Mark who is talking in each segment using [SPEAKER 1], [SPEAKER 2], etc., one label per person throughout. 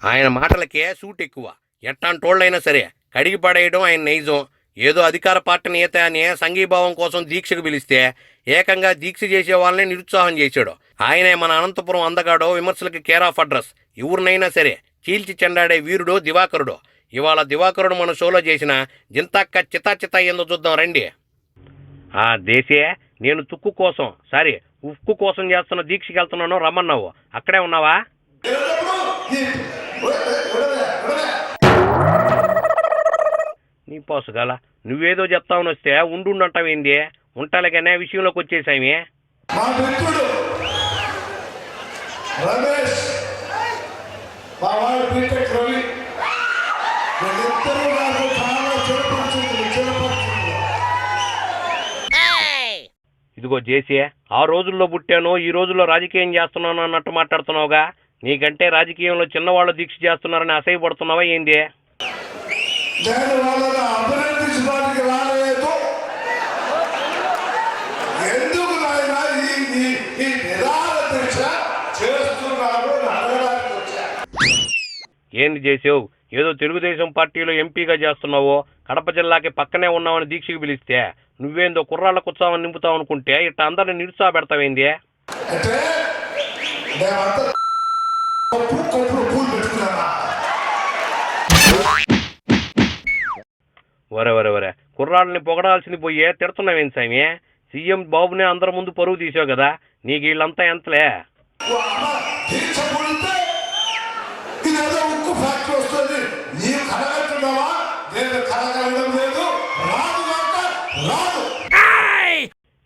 [SPEAKER 1] ఆయన మాటలకే సూట్ ఎక్కువ. ఎట్టాంటోళ్ళైనా సరే కడిగి పడేయడం ఆయన నైజం. ఏదో అధికార పార్టీ నేత అని సంఘీభావం కోసం దీక్షకు పిలిస్తే ఏకంగా దీక్ష చేసే వాళ్ళని నిరుత్సాహం చేశాడు. ఆయనే మన అనంతపురం అందగాడో విమర్శలకి కేర్ ఆఫ్ అడ్రస్. ఎవరినైనా సరే చీల్చి చెండాడే వీరుడో దివాకరుడు. ఇవాళ దివాకరుడు మన షోలో చేసిన జింతాక్క చితా చితా ఏందో చూద్దాం రండి. ఆ దేశే, నేను తుక్కు కోసం ఉక్కు కోసం చేస్తున్న దీక్షకి వెళ్తున్నాను, రమ్మన్నావు. అక్కడే ఉన్నావా? నీ పోసగాల, నువ్వేదో చెప్తావని వస్తే ఉండుంటావేంది? ఉంటాలేగానే విషయంలోకి వచ్చేసామి. ఇదిగో జేసీ, ఆ రోజుల్లో పుట్టాను, ఈ రోజుల్లో రాజకీయం చేస్తున్నాను అన్నట్టు మాట్లాడుతున్నావుగా. నీకంటే రాజకీయంలో చిన్నవాళ్ళు దీక్ష చేస్తున్నారని అసహ్యపడుతున్నావా ఏంది? ఏంది చేసావు? ఏదో తెలుగుదేశం పార్టీలో ఎంపీగా చేస్తున్నావు, కడప జిల్లాకి పక్కనే ఉన్నావని దీక్షకు పిలిస్తే నువ్వేందో కుర్రాళ్ళకు ఉత్సాహం నింపుతావు అనుకుంటే ఇట్లా అందరిని నిరుత్సాహపెడతావేంది? వరే కుర్రాళ్ళని పొగడాల్సింది పోయే తిడుతున్నావేంది సామి? సీఎం బాబునే అందరి ముందు పరువు తీసావు కదా, నీకు వీళ్ళంతా ఎంతలే?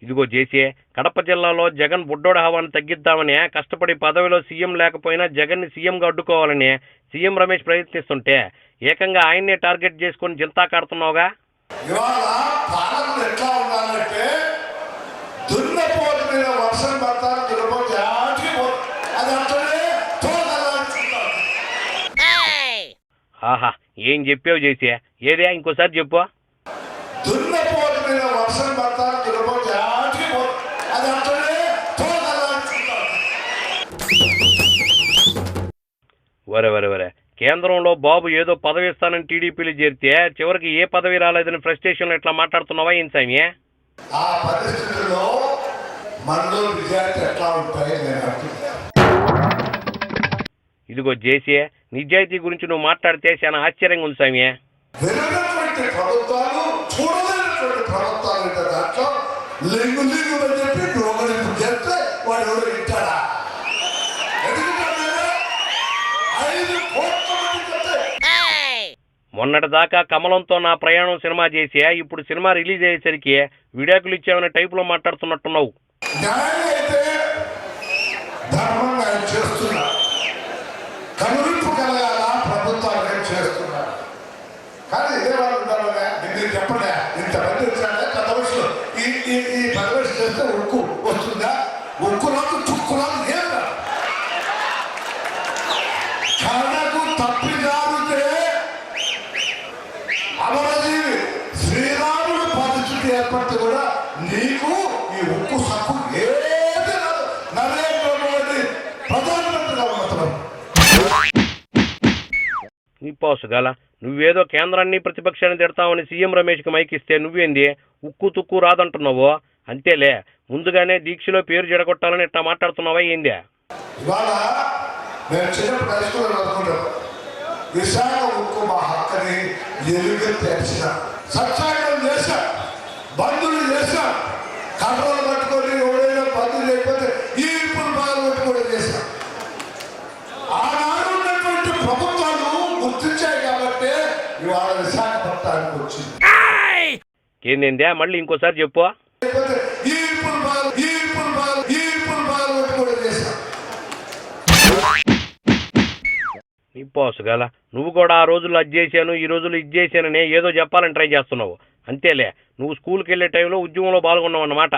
[SPEAKER 1] ఇదిగో చేసే, కడప జిల్లాలో జగన్ బుడ్డోడ హవాను తగ్గిద్దామని కష్టపడి పదవిలో సీఎం లేకపోయినా జగన్ని సీఎంగా అడ్డుకోవాలని సీఎం రమేష్ ప్రయత్నిస్తుంటే ఏకంగా ఆయన్నే టార్గెట్ చేసుకుని జింతా కాడుతున్నావుగా. ఆహా, ఏం చెప్పావు చేసే? ఏదే ఇంకోసారి చెప్పు. వరే కేంద్రంలో బాబు ఏదో పదవి ఇస్తానని టీడీపీలు చేరితే చివరికి ఏ పదవి రాలేదని ఫ్రస్ట్రేషన్లో ఇట్లా మాట్లాడుతున్నావా ఏం సామి? ఇదిగో జేసీ, నిజాయితీ గురించి నువ్వు మాట్లాడితే చాలా ఆశ్చర్యంగా ఉంది సామి. మొన్నటిదాకా కమలంతో నా ప్రయాణం సినిమా చేసి ఇప్పుడు సినిమా రిలీజ్ అయ్యేసరికి విడాకులు ఇచ్చామనే టైపులో మాట్లాడుతున్నట్టున్నావు. నీ పోసగాల, నువ్వేదో కేంద్రాన్ని ప్రతిపక్షాన్ని తిడతావని సీఎం రమేష్కి మైకిస్తే నువ్వేంది ఉక్కు తుక్కు రాదంటున్నావు? అంతేలే, ముందుగానే దీక్షలో పేరు జడగొట్టాలని ఇట్లా మాట్లాడుతున్నావా ఏంది? విశాఖ ఉక్కు మా హక్కని ఎలుగెత్తిన సత్యాగ్రహం చేశా, బంధువులు చేశా, కర్రలు పట్టుకొని ఎవరైనా బంధువులు లేకపోతే ఈర్పులు బాగా పట్టుకోవడం చేశా. ఆనాడు ఉన్నటువంటి ప్రభుత్వాలు గుర్తించాయి కాబట్టి ఇవాళ విశాఖపట్నానికి వచ్చింది. ఏందే మళ్ళీ ఇంకోసారి చెప్పు. ఈర్పులు బాగా పట్టుకోవడం చేశా. నిప్పోసగాల, నువ్వు కూడా ఆ రోజుల్లో అది చేశాను ఈ రోజుల్లో ఇది చేశానని ఏదో చెప్పాలని ట్రై చేస్తున్నావు. అంతేలే, నువ్వు స్కూల్కి వెళ్ళే టైంలో ఉద్యమంలో పాల్గొన్నావు అన్నమాట.